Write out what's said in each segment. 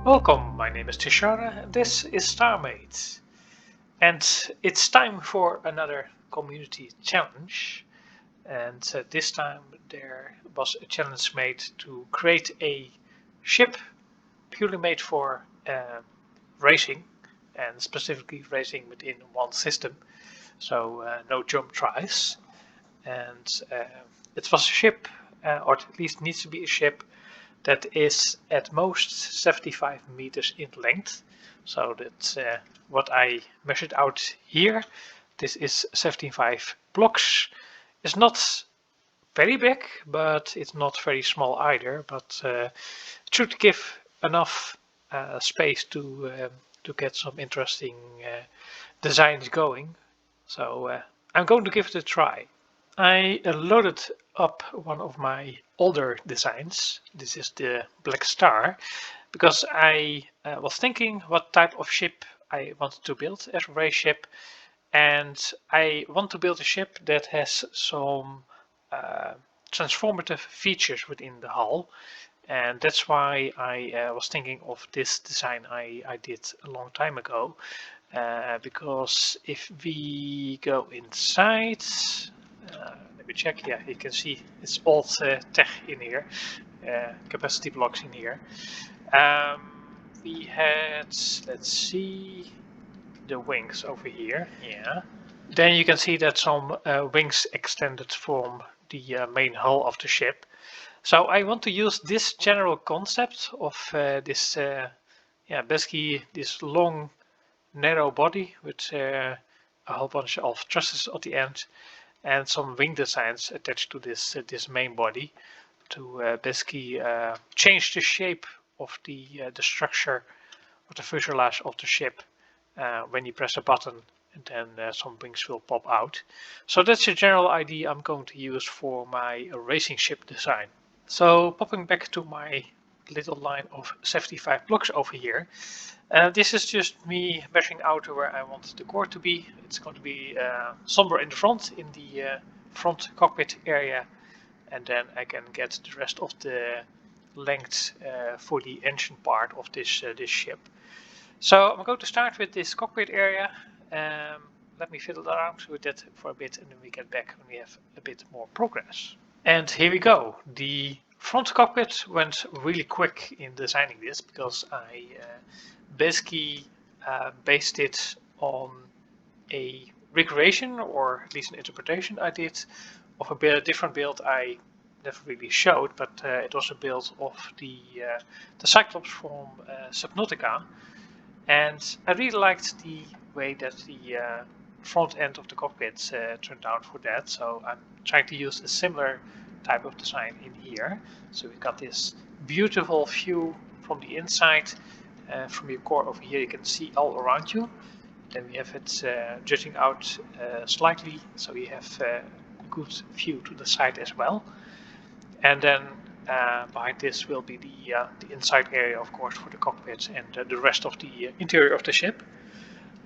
Welcome, my name is Tishara and this is StarMade. And it's time for another community challenge. And this time there was a challenge made to create a ship purely made for racing, and specifically racing within one system. So no jump tries. And it was a ship, or at least needs to be a ship that is at most 75 meters in length. So that's what I measured out here. This is 75 blocks. It's not very big, but it's not very small either. But it should give enough space to get some interesting designs going. So I'm going to give it a try. I loaded up one of my older designs. This is the Black Star, because I was thinking what type of ship I wanted to build as a race ship, and I want to build a ship that has some transformative features within the hull, and that's why I was thinking of this design I did a long time ago. Because if we go inside, let me check. Yeah, you can see it's old tech in here, capacity blocks in here. We had, let's see, the wings over here. Yeah. Then you can see that some wings extended from the main hull of the ship. So I want to use this general concept of this, yeah, basically this long, narrow body with a whole bunch of trusses at the end, and some wing designs attached to this main body to basically change the shape of the structure of the fuselage of the ship when you press a button, and then some wings will pop out. So that's the general idea I'm going to use for my racing ship design. So popping back to my little line of 75 blocks over here. This is just me measuring out where I want the core to be. It's going to be somewhere in the front, in the front cockpit area, and then I can get the rest of the length for the engine part of this ship. So I'm going to start with this cockpit area. Let me fiddle around with that for a bit, and then we get back when we have a bit more progress. And here we go. The front cockpit went really quick in designing this, because I basically based it on a recreation, or at least an interpretation I did, of a different build I never really showed, but it was a build of the Cyclops from Subnautica, and I really liked the way that the front end of the cockpit turned out for that, so I'm trying to use a similar type of design in here. So we've got this beautiful view from the inside. From your core over here you can see all around you. Then we have it jutting out slightly, so you have a good view to the side as well. And then behind this will be the inside area, of course, for the cockpit and the rest of the interior of the ship.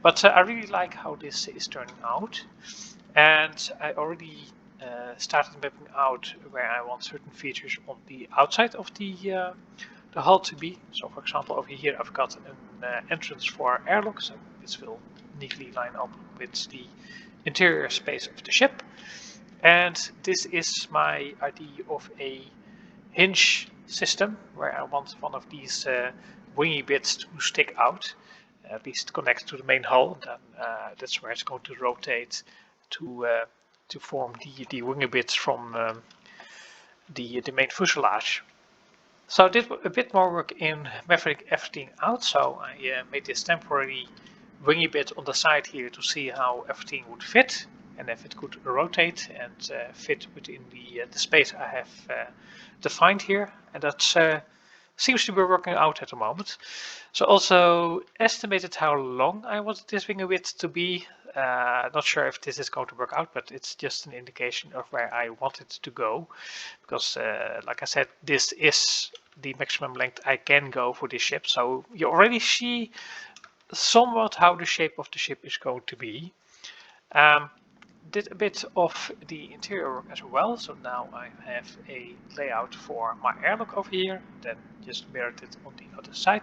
But I really like how this is turning out, and I already started mapping out where I want certain features on the outside of the hull to be. So for example, over here I've got an entrance for airlock, so this will neatly line up with the interior space of the ship. And this is my idea of a hinge system, where I want one of these wingy bits to stick out, at least connect to the main hull. Then that's where it's going to rotate to form the wingy bits from the main fuselage. So I did a bit more work in mapping everything out. So I made this temporary wingy bit on the side here to see how everything would fit, and if it could rotate and fit within the space I have defined here. And that seems to be working out at the moment. So also estimated how long I wanted this wingy bit to be. Not sure if this is going to work out, but it's just an indication of where I want it to go, because like I said, this is the maximum length I can go for this ship. So you already see somewhat how the shape of the ship is going to be. Did a bit of the interior work as well, so now I have a layout for my airlock over here, then just mirrored it on the other side.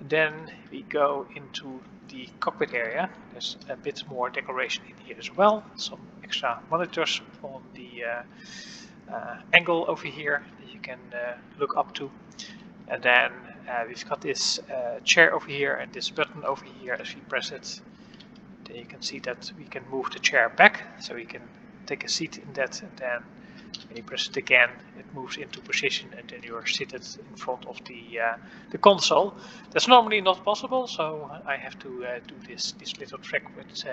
Then we go into the cockpit area. There's a bit more decoration in here as well. Some extra monitors on the angle over here that you can look up to. And then we've got this chair over here and this button over here. As we press it, then you can see that we can move the chair back, so we can take a seat in that, and then when you press it again, it moves into position, and then you're seated in front of the console. That's normally not possible, so I have to do this little trick with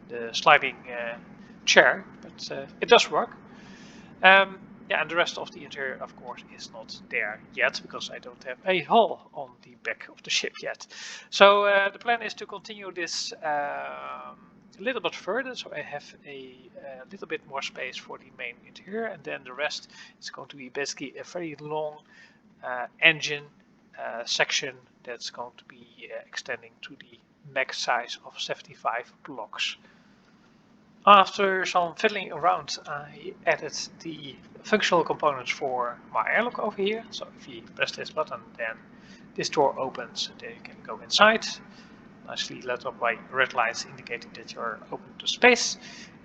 the sliding chair, but it does work. Yeah, and the rest of the interior, of course, is not there yet because I don't have a hull on the back of the ship yet. So the plan is to continue this a little bit further, so I have a little bit more space for the main interior, and then the rest is going to be basically a very long engine section that's going to be extending to the max size of 75 blocks. After some fiddling around, I added the functional components for my airlock over here. So if you press this button, then this door opens and then you can go inside. Nicely lit up by red lights indicating that you're open to space.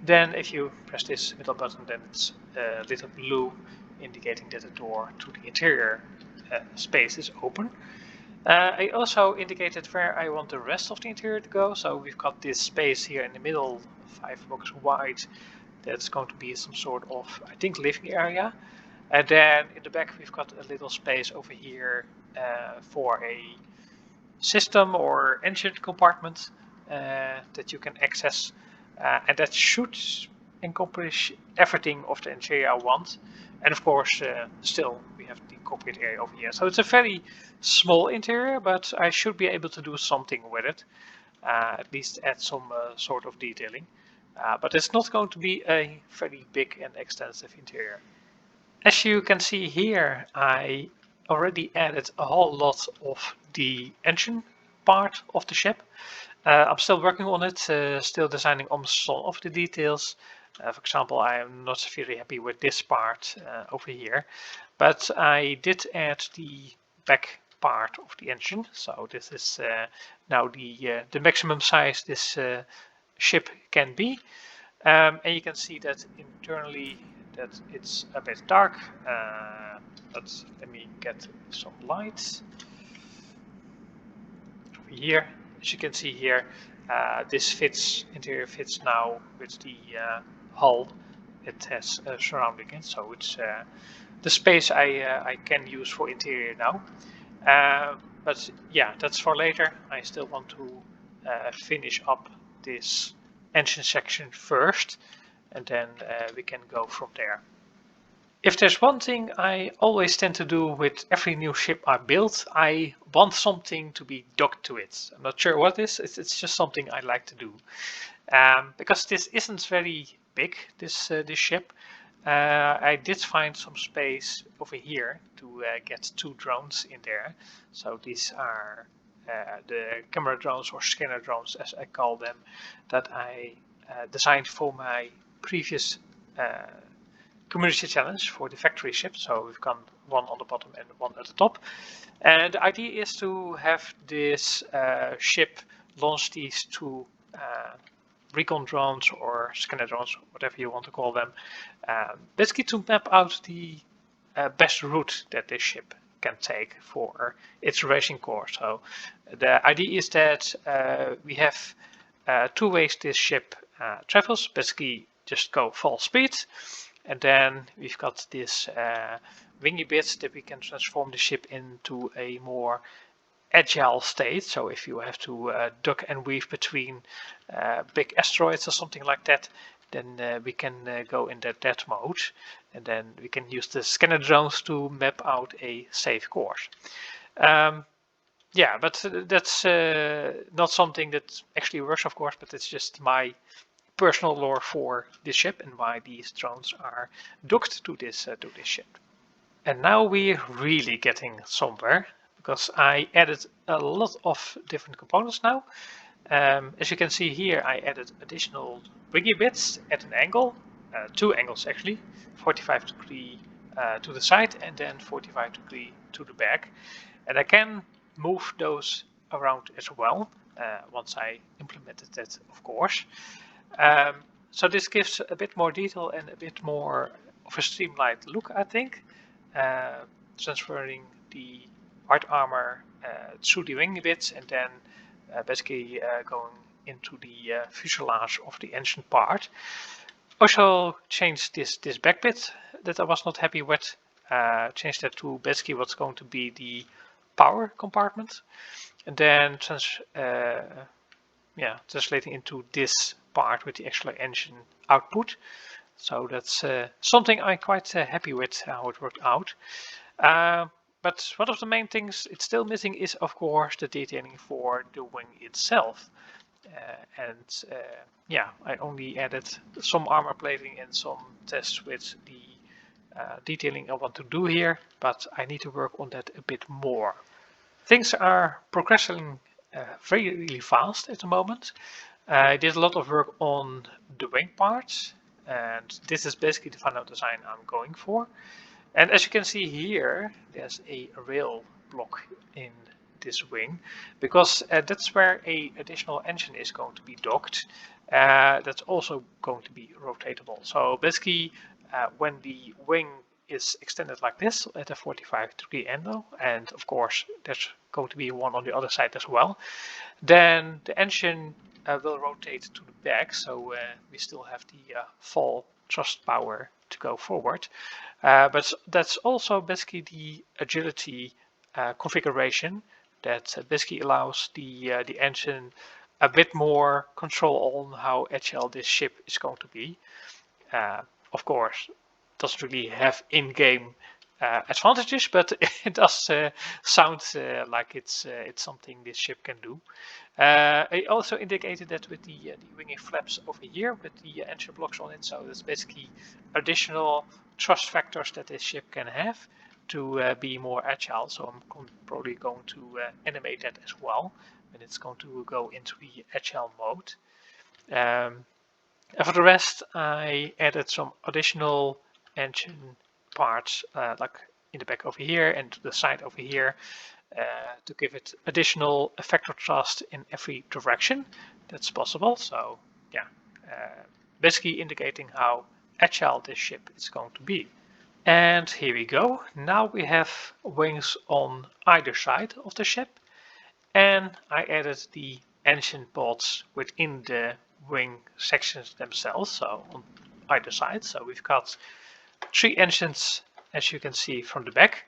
Then if you press this middle button, then it's lit up blue, indicating that the door to the interior space is open. I also indicated where I want the rest of the interior to go. So we've got this space here in the middle, 5 blocks wide. That's going to be some sort of, I think, living area. And then in the back we've got a little space over here for a system or engine compartment that you can access. And that should encompass everything of the interior I want. And of course, still we have the cockpit area over here. So it's a very small interior, but I should be able to do something with it. At least add some sort of detailing. But it's not going to be a very big and extensive interior. As you can see here, I already added a whole lot of the engine part of the ship. I'm still working on it, still designing on some of the details. For example, I am not very happy with this part over here, but I did add the back part of the engine. So this is now the maximum size this ship can be. And you can see that internally that it's a bit dark, but let me get some lights over here. As you can see here, this interior fits now with the hull it has surrounding it, so it's the space I can use for interior now. But yeah, that's for later. I still want to finish up this engine section first, and then we can go from there. If there's one thing I always tend to do with every new ship I build, I want something to be docked to it. I'm not sure what it is, it's just something I like to do. Because this isn't very big, this ship, I did find some space over here to get 2 drones in there. So these are the camera drones or scanner drones, as I call them, that I designed for my previous community challenge for the factory ship. So we've got one on the bottom and one at the top. And the idea is to have this ship launch these 2 recon drones or scanner drones, whatever you want to call them, basically to map out the best route that this ship can take for its racing course. So the idea is that we have 2 ways this ship travels. Basically just go full speed, and then we've got this wingy bits that we can transform the ship into a more agile state. So if you have to duck and weave between big asteroids or something like that, then we can go in that mode, and then we can use the scanner drones to map out a safe course. Yeah, but that's not something that actually works, of course, but it's just my personal lore for this ship and why these drones are docked to this ship. And now we're really getting somewhere, because I added a lot of different components now. As you can see here, I added additional wingy bits at an angle, 2 angles actually, 45 degree to the side and then 45 degree to the back. And I can move those around as well once I implemented that, of course. Um, so this gives a bit more detail and a bit more of a streamlined look, I think. Uh, Transferring the hard armor through the wing bits and then basically going into the fuselage of the engine part. Also changed this back bit that I was not happy with. Changed that to basically what's going to be the power compartment, and then translating into this part with the actual engine output. So that's something I'm quite happy with how it worked out. But one of the main things it's still missing is, of course, the detailing for the wing itself. I only added some armor plating and some tests with the detailing I want to do here, but I need to work on that a bit more. Things are progressing really fast at the moment. I did a lot of work on the wing parts, and this is basically the final design I'm going for. And as you can see here, there's a rail block in this wing, because that's where a additional engine is going to be docked. That's also going to be rotatable. So basically, when the wing is extended like this at a 45-degree angle, and of course there's going to be one on the other side as well, then the engine will rotate to the back, so we still have the full thrust power to go forward. But that's also basically the agility configuration that basically allows the engine a bit more control on how agile this ship is going to be. Of course, doesn't really have in-game advantages, but it does sound like it's something this ship can do. I also indicated that with the wing flaps over here with the engine blocks on it, so that's basically additional thrust factors that this ship can have to be more agile. So I'm probably going to animate that as well, and it's going to go into the agile mode. And for the rest, I added some additional engine parts, like in the back over here and to the side over here, to give it additional effector thrust in every direction that's possible. So yeah, basically indicating how agile this ship is going to be. And here we go. Now we have wings on either side of the ship, and I added the engine pods within the wing sections themselves, so on either side. So we've got 3 engines, as you can see from the back.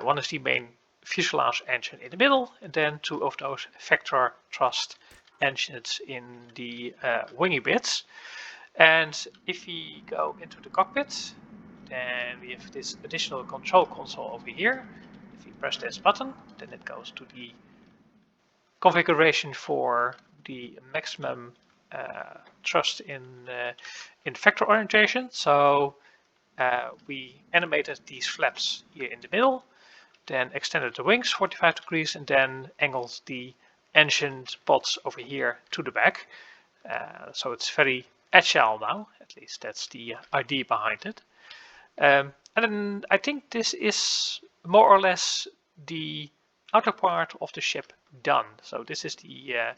One is the main fuselage engine in the middle, and then 2 of those vector thrust engines in the wingy bits. And if we go into the cockpit, then we have this additional control console over here. If we press this button, then it goes to the configuration for the maximum thrust in vector orientation. So we animated these flaps here in the middle, then extended the wings 45 degrees, and then angled the engine pods over here to the back. So it's very agile now, at least that's the idea behind it. And then I think this is more or less the outer part of the ship done. So this is the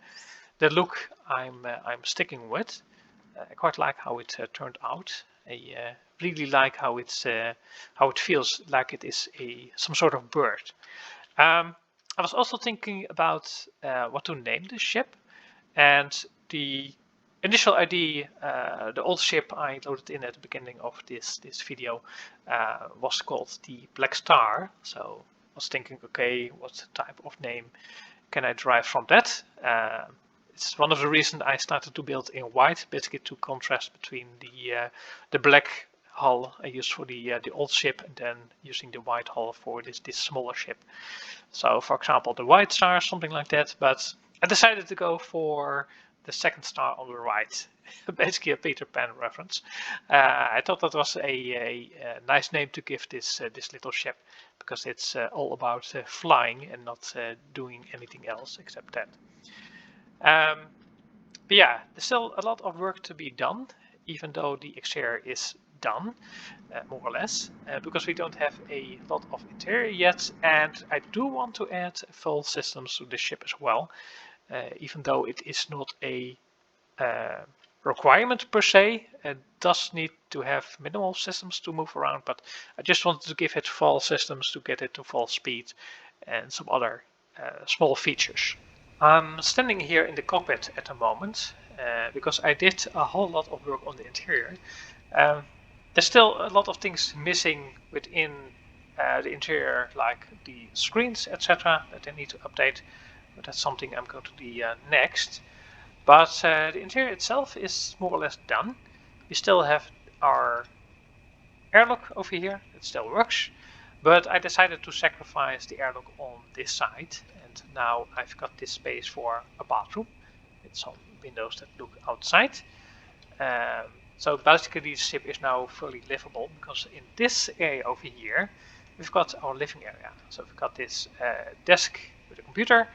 look I'm sticking with. I quite like how it turned out. I really like how it feels like it is some sort of bird. I was also thinking about what to name this ship, and the initial idea, the old ship I loaded in at the beginning of this video, was called the Black Star. So I was thinking, okay, what type of name can I derive from that? It's one of the reasons I started to build in white, basically to contrast between the black hull I used for the old ship, and then using the white hull for this smaller ship. So, for example, the White Star, something like that. But I decided to go for the second star on the right, basically a Peter Pan reference. I thought that was a nice name to give this little ship, because it's all about flying and not doing anything else except that. But yeah, there's still a lot of work to be done, even though the exterior is done, more or less, because we don't have a lot of interior yet, and I do want to add full systems to the ship as well, even though it is not a requirement per se. It does need to have minimal systems to move around, but I just wanted to give it full systems to get it to full speed and some other small features. I'm standing here in the cockpit at the moment because I did a whole lot of work on the interior. Um, there's still a lot of things missing within the interior, like the screens, etc., that I need to update, but that's something I'm going to do next. But the interior itself is more or less done. We still have our airlock over here, it still works, but I decided to sacrifice the airlock on this side, and now I've got this space for a bathroom with some windows that look outside. So basically the ship is now fully livable, because in this area over here we've got our living area. So we've got this desk with a computer,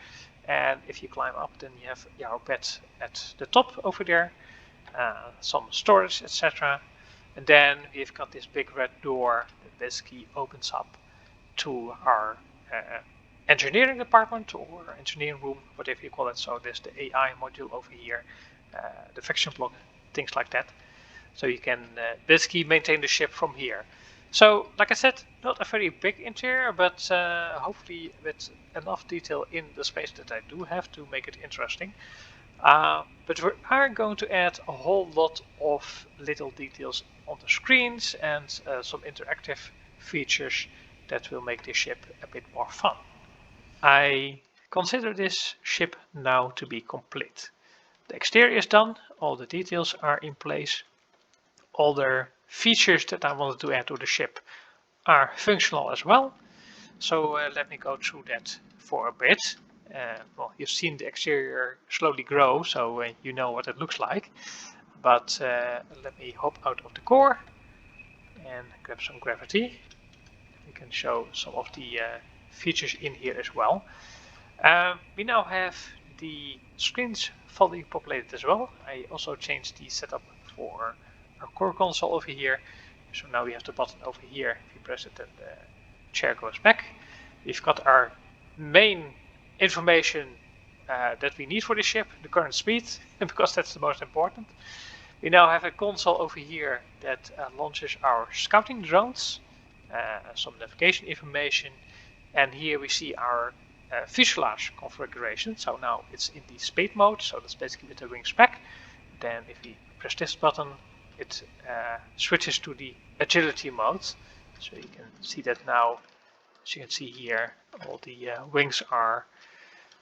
and if you climb up then you have our bed at the top over there, some storage, etc. And then we've got this big red door that basically opens up to our engineering department or engineering room, whatever you call it. So there's the AI module over here, the friction block, things like that. So you can basically maintain the ship from here. So, like I said, not a very big interior, but hopefully with enough detail in the space that I do have to make it interesting. But we are going to add a whole lot of little details on the screens and some interactive features that will make this ship a bit more fun. I consider this ship now to be complete. The exterior is done, all the details are in place, all the features that I wanted to add to the ship are functional as well. So let me go through that for a bit. Well, you've seen the exterior slowly grow, so you know what it looks like. But let me hop out of the core and grab some gravity. We can show some of the features in here as well. We now have the screens fully populated as well. I also changed the setup for our core console over here. So now we have the button over here. If you press it, then the chair goes back. We've got our main information that we need for the ship, the current speed, because that's the most important. We now have a console over here that launches our scouting drones, some navigation information, and here we see our fuselage configuration. So now it's in the speed mode, so that's basically with the wings back. Then if we press this button, it switches to the agility mode. So you can see that now. As you can see here, all the wings are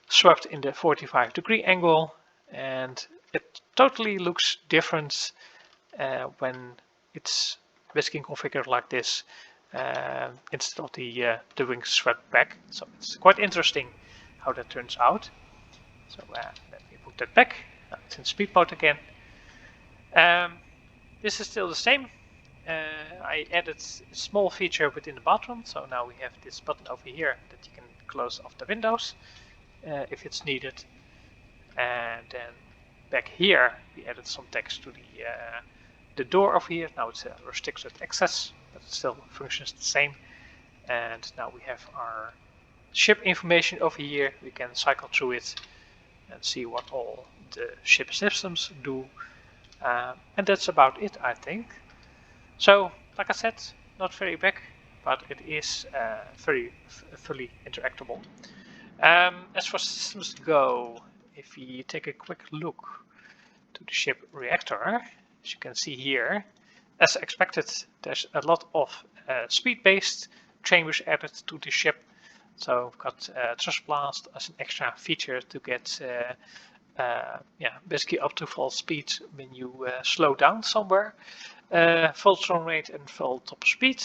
swept in the 45-degree angle, and it totally looks different when it's basically configured like this instead of the wings swept back. So it's quite interesting how that turns out. So let me put that back. Now it's in speed mode again. This is still the same. I added a small feature within the bathroom, so now we have this button over here that you can close off the windows if it's needed. And then back here we added some text to the door over here. Now it's restricted access, but it still functions the same. And now we have our ship information over here. We can cycle through it and see what all the ship systems do. And that's about it, I think. So, like I said, not very big, but it is very fully interactable. As for systems go, if we take a quick look to the ship reactor, as you can see here, as expected, there's a lot of speed-based chambers added to the ship. So we've got thrust blast as an extra feature to get basically up to full speed when you slow down somewhere. Full turn rate and full top speed.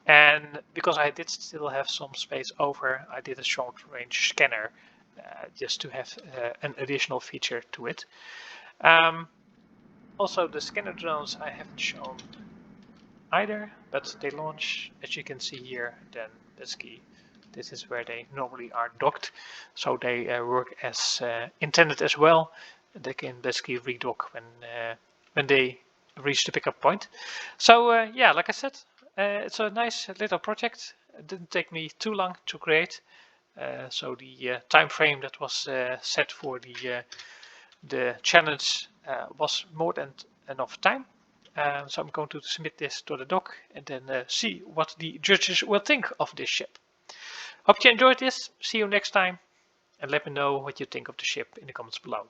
And because I did still have some space over, I did a short range scanner just to have an additional feature to it. Also the scanner drones I haven't shown either, but they launch, as you can see here, then basically this is where they normally are docked. So they work as intended as well. They can basically redock when reach the pickup point. So yeah, like I said, it's a nice little project. It didn't take me too long to create. So the time frame that was set for the challenge was more than enough time. So I'm going to submit this to the doc and then see what the judges will think of this ship. Hope you enjoyed this. See you next time, and let me know what you think of the ship in the comments below.